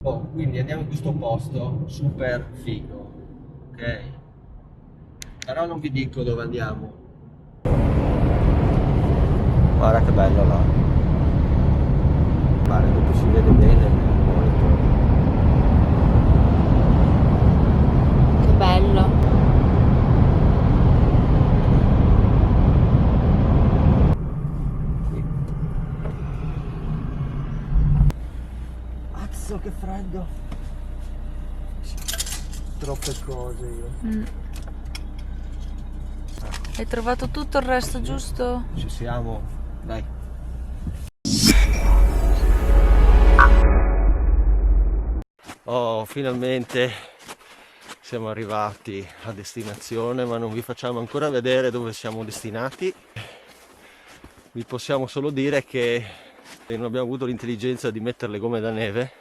Oh, quindi andiamo in questo posto super figo, ok? Però non vi dico dove andiamo. Guarda che bello là. Pare dopo si vede bene molto. Che bello. Qui. Azzo che freddo. Troppe cose io. Hai trovato tutto il resto, giusto? Ci siamo. Dai. Oh, finalmente siamo arrivati a destinazione, ma non vi facciamo ancora vedere dove siamo destinati. Vi possiamo solo dire che non abbiamo avuto l'intelligenza di mettere le gomme da neve.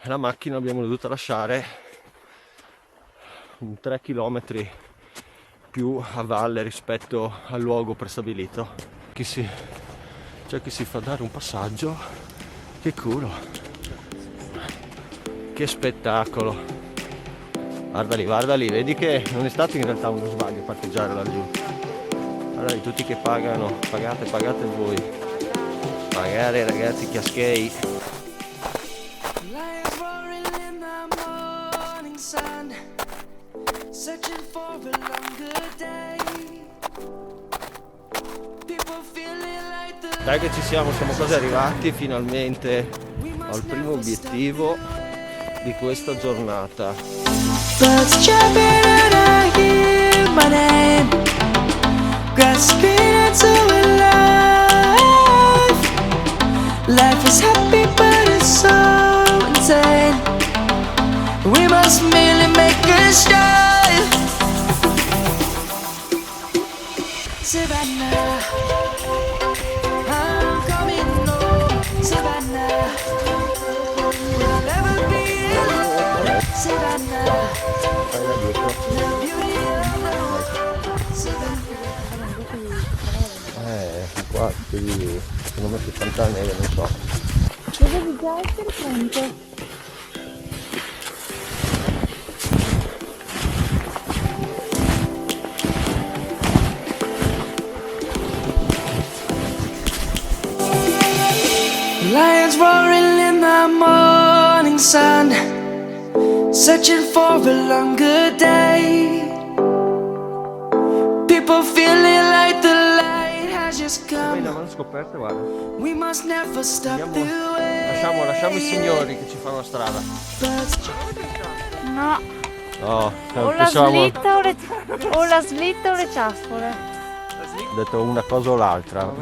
La macchina l'abbiamo dovuta lasciare 3 km più a valle rispetto al luogo prestabilito. C'è chi si fa dare un passaggio. Che culo! Che spettacolo! Guarda lì, vedi che non è stato in realtà uno sbaglio parcheggiare laggiù. Allora, tutti che pagano, pagate voi. Pagare ragazzi, chiaschei. Lions roaring in the morning sun, searching for a longer day. People feeling like the Dai che ci siamo quasi arrivati finalmente al primo obiettivo di questa giornata. birds chirping and I hear my name, grasping into life. Life is happy but it's so insane. We must merely make a start. Savannah, I'm coming home. Savannah, we'll never be alone. Savannah, the beauty of the world. Savannah. Qua secondo me 60 neve, non so. Dovevi già essere pronto. Lions roaring in the morning sun, searching for a longer day. People feeling like the light has just come. L'hanno scoperta, guarda. We must never stop Andiamo, the way. lasciamo i signori che ci fanno la strada. No, No, o la pensavamo, slitta o la slitta o le ciaspole. ho detto una cosa o l'altra.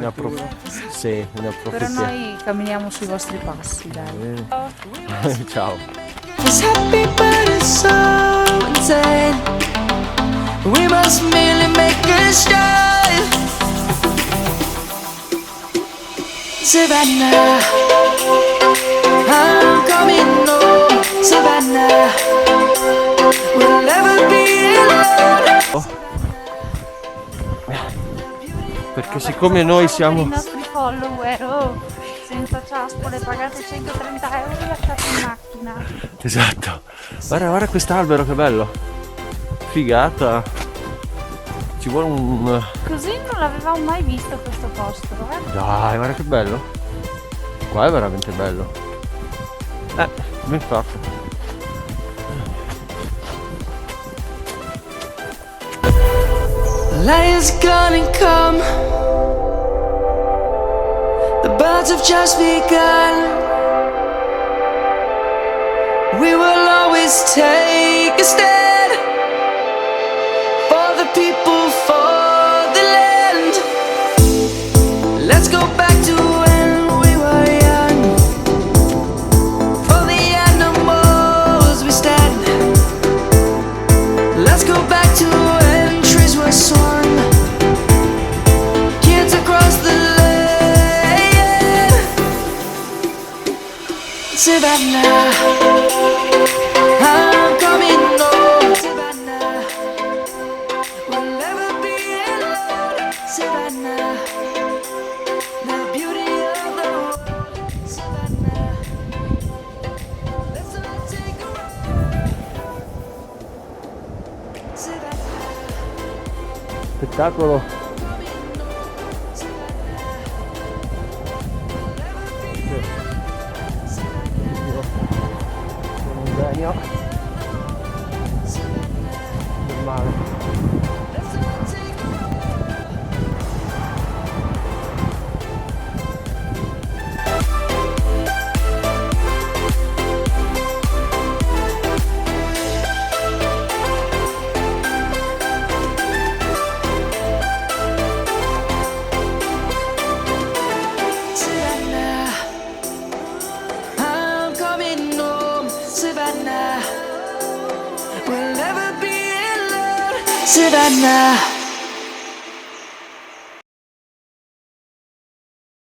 Sì, ne Però approfittiamo. noi camminiamo sui vostri passi, dai. Ciao. It's happy but it's so insane. We must merely make a start. Savannah, I'm coming home. Savannah, we'll never be alone. Perché siccome noi Per i siamo... nostri follower, oh, senza ciaspole, pagate 130 euro e lasciate in macchina. Esatto. Guarda quest'albero che bello. Figata. Ci vuole un... Così non l'avevamo mai visto questo posto, eh? Dai, guarda che bello. Qua è veramente bello. Ben fatto. Lions gonna come. The birds have just begun. We will always take a stand for the people, for the land. Let's go back to when we were young. For the animals we stand. Let's go back to when trees were swung. Kids across the land. Savannah, I'm coming home. Savannah, we'll never be alone. Savannah, the beauty of the world. Savannah. spettacolo. Io sono un genio del mare. I'm coming home, Savannah. We'll never be alone, Savannah.